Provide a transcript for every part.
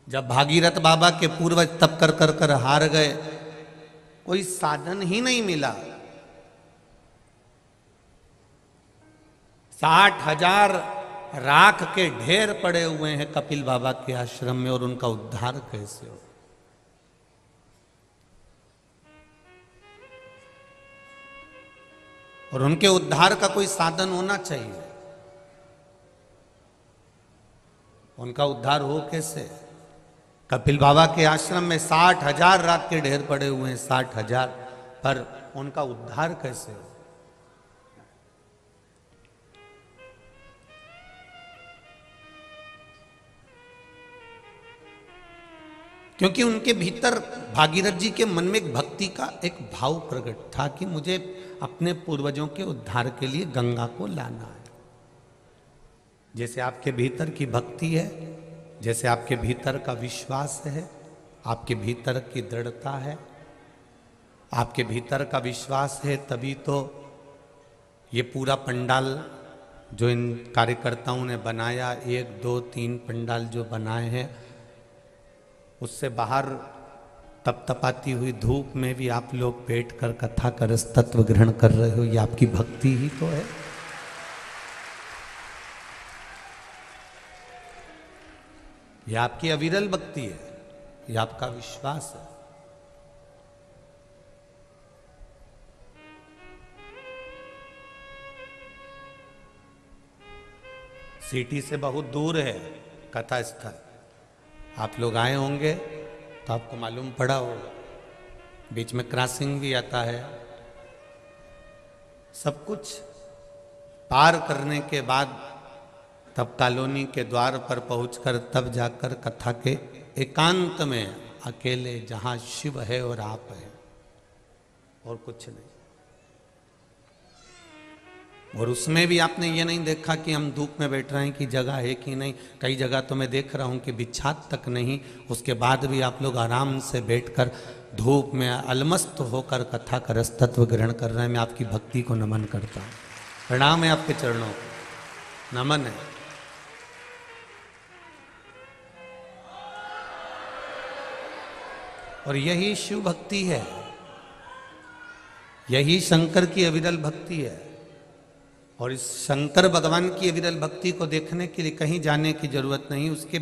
जब भागीरथ बाबा के पूर्वज तप कर कर कर हार गए, कोई साधन ही नहीं मिला, 60,000 राख के ढेर पड़े हुए हैं कपिल बाबा के आश्रम में, और उनका उद्धार कैसे हो? और उनके उद्धार का कोई साधन होना चाहिए। उनका उद्धार हो कैसे? कपिल बाबा के आश्रम में 60,000 राख के ढेर पड़े हुए हैं, 60,000, पर उनका उद्धार कैसे हो? क्योंकि उनके भीतर भागीरथ जी के मन में एक भक्ति का एक भाव प्रकट था कि मुझे अपने पूर्वजों के उद्धार के लिए गंगा को लाना है। जैसे आपके भीतर की भक्ति है, जैसे आपके भीतर का विश्वास है, आपके भीतर की दृढ़ता है, आपके भीतर का विश्वास है, तभी तो ये पूरा पंडाल जो इन कार्यकर्ताओं ने बनाया, 1 2 3 पंडाल जो बनाए हैं, उससे बाहर तपतपाती हुई धूप में भी आप लोग बैठकर कथा का रस तत्व ग्रहण कर रहे हो। ये आपकी भक्ति ही तो है। ये आपकी अविरल भक्ति है, ये आपका विश्वास है। सिटी से बहुत दूर है कथा स्थल। आप लोग आए होंगे तो आपको मालूम पड़ा होगा, बीच में क्रॉसिंग भी आता है। सब कुछ पार करने के बाद तब कॉलोनी के द्वार पर पहुंचकर तब जाकर कथा के एकांत में अकेले, जहां शिव है और आप हैं, और कुछ नहीं। और उसमें भी आपने ये नहीं देखा कि हम धूप में बैठ रहे हैं कि जगह है कि नहीं। कई जगह तो मैं देख रहा हूं कि बिछात तक नहीं, उसके बाद भी आप लोग आराम से बैठकर धूप में अलमस्त होकर कथा का रस तत्व ग्रहण कर रहे हैं। मैं आपकी भक्ति को नमन करता हूं, प्रणाम है आपके चरणों को, नमन है। और यही शिव भक्ति है, यही शंकर की अविरल भक्ति है। और इस शंकर भगवान की अविरल भक्ति को देखने के लिए कहीं जाने की जरूरत नहीं। उसके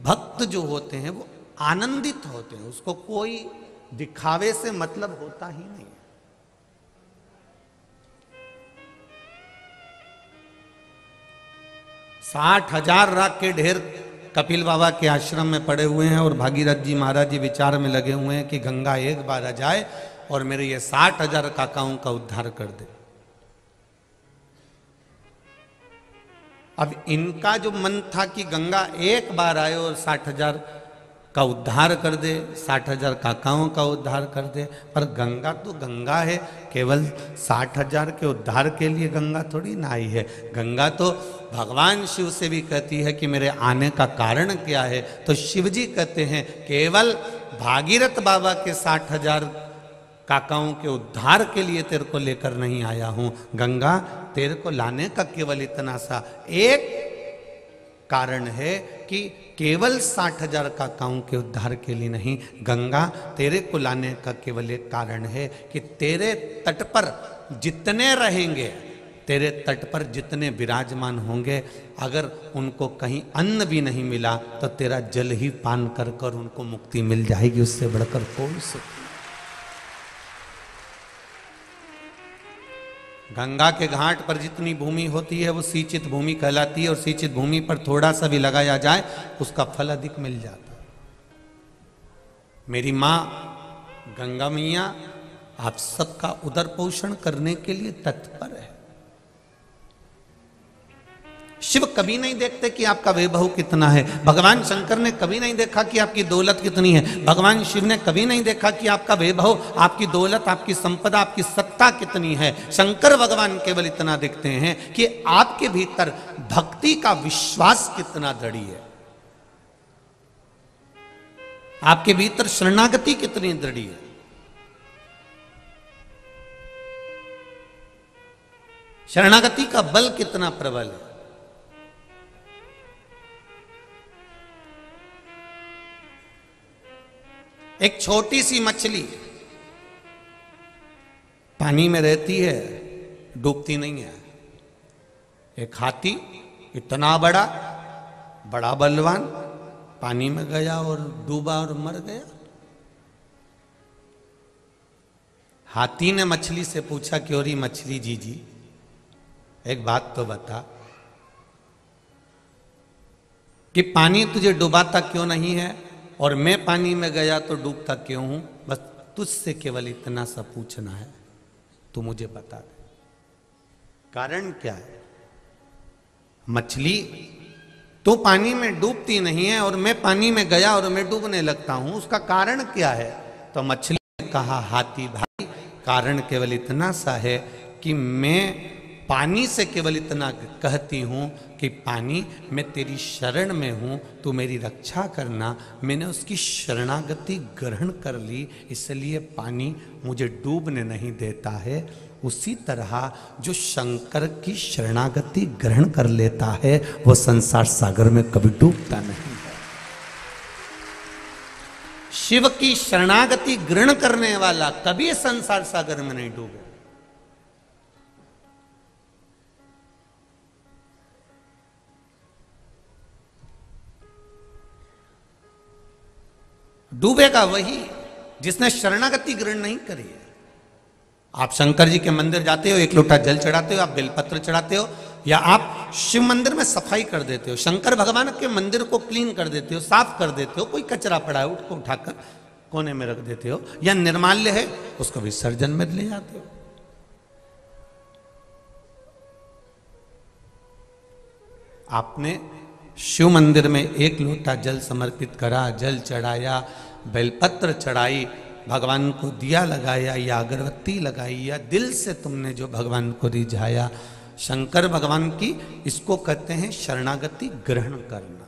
भक्त जो होते हैं वो आनंदित होते हैं, उसको कोई दिखावे से मतलब होता ही नहीं। 60,000 राख के ढेर कपिल बाबा के आश्रम में पड़े हुए हैं, और भागीरथ जी महाराज जी विचार में लगे हुए हैं कि गंगा एक बार आ जाए और मेरे ये 60,000 काकाओं का उद्धार कर दे। अब इनका जो मन था कि गंगा एक बार आए और 60,000 का उद्धार कर दे, 60,000 काकाओं का उद्धार कर दे, पर गंगा तो गंगा है, केवल 60,000 के उद्धार के लिए गंगा थोड़ी ना आई है। गंगा तो भगवान शिव से भी कहती है कि मेरे आने का कारण क्या है, तो शिव जी कहते हैं केवल भागीरथ बाबा के 60,000 काकाओं के उद्धार के लिए तेरे को लेकर नहीं आया हूं। गंगा तेरे को लाने का केवल इतना सा एक कारण है कि केवल 60,000 काकाओं के उद्धार के लिए नहीं, गंगा तेरे को लाने का केवल एक कारण है कि तेरे तट पर जितने रहेंगे, तेरे तट पर जितने विराजमान होंगे, अगर उनको कहीं अन्न भी नहीं मिला तो तेरा जल ही पान कर कर उनको मुक्ति मिल जाएगी। उससे बढ़कर कौन से। गंगा के घाट पर जितनी भूमि होती है वो सिंचित भूमि कहलाती है, और सिंचित भूमि पर थोड़ा सा भी लगाया जाए उसका फल अधिक मिल जाता है। मेरी माँ गंगा मैया आप सबका उदर पोषण करने के लिए तत्पर है। शिव कभी नहीं देखते कि आपका वैभव कितना है, भगवान शंकर ने कभी नहीं देखा कि आपकी दौलत कितनी है, भगवान शिव ने कभी नहीं देखा कि आपका वैभव, आपकी दौलत, आपकी संपदा, आपकी सत्ता कितनी है। शंकर भगवान केवल इतना देखते हैं कि आपके भीतर भक्ति का विश्वास कितना दृढ़ है, आपके भीतर शरणागति कितनी दृढ़ है। शरणागति का बल कितना प्रबल है। एक छोटी सी मछली पानी में रहती है, डूबती नहीं है। एक हाथी इतना बड़ा, बड़ा बलवान, पानी में गया और डूबा और मर गया। हाथी ने मछली से पूछा, क्यों री मछली जी, एक बात तो बता कि पानी तुझे डुबाता क्यों नहीं है और मैं पानी में गया तो डूबता क्यों हूं? बस तुझसे केवल इतना सा पूछना है, तू मुझे बता दे कारण क्या है। मछली तो पानी में डूबती नहीं है और मैं पानी में गया और मैं डूबने लगता हूं, उसका कारण क्या है? तो मछली ने कहा, हाथी भाई कारण केवल इतना सा है कि मैं पानी से केवल इतना कहती हूं कि पानी मैं तेरी शरण में हूं, तू मेरी रक्षा करना। मैंने उसकी शरणागति ग्रहण कर ली, इसलिए पानी मुझे डूबने नहीं देता है। उसी तरह जो शंकर की शरणागति ग्रहण कर लेता है वह संसार सागर में कभी डूबता नहीं है। शिव की शरणागति ग्रहण करने वाला कभी संसार सागर में नहीं डूबे। डूबेगा वही जिसने शरणागति ग्रहण नहीं करी है। आप शंकर जी के मंदिर जाते हो, एक लोटा जल चढ़ाते हो, आप बेलपत्र चढ़ाते हो, या आप शिव मंदिर में सफाई कर देते हो, शंकर भगवान के मंदिर को क्लीन कर देते हो, साफ कर देते हो। कोई कचरा पड़ा है उसको उठाकर कोने में रख देते हो, या निर्माल्य है उसको विसर्जन में ले जाते हो। आपने शिव मंदिर में एक लोटा जल समर्पित करा, जल चढ़ाया, बेलपत्र चढ़ाई, भगवान को दिया लगाया या अगरबत्ती लगाई, या दिल से तुमने जो भगवान को रिझाया, शंकर भगवान की, इसको कहते हैं शरणागति ग्रहण करना।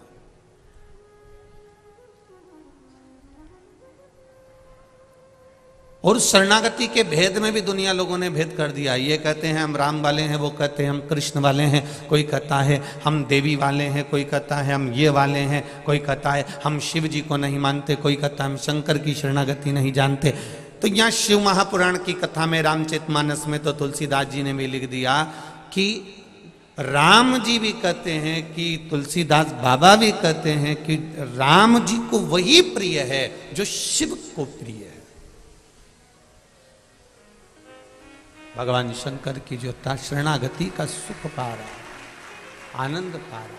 और शरणागति के भेद में भी दुनिया लोगों ने भेद कर दिया। ये कहते हैं हम राम वाले हैं, वो कहते हैं हम कृष्ण वाले हैं, कोई कहता है हम देवी वाले हैं, कोई कहता है हम ये वाले हैं, कोई कहता है हम शिव जी को नहीं मानते, कोई कहता है हम शंकर की शरणागति नहीं जानते। तो यहाँ शिव महापुराण की कथा में, रामचरितमानस में तो तुलसीदास जी ने भी लिख दिया कि राम जी भी कहते हैं कि तुलसीदास बाबा भी कहते हैं कि राम जी को वही प्रिय है जो शिव को प्रिय है। भगवान शंकर की जो शरणागति का सुख पा रहा, आनंद पा रहा।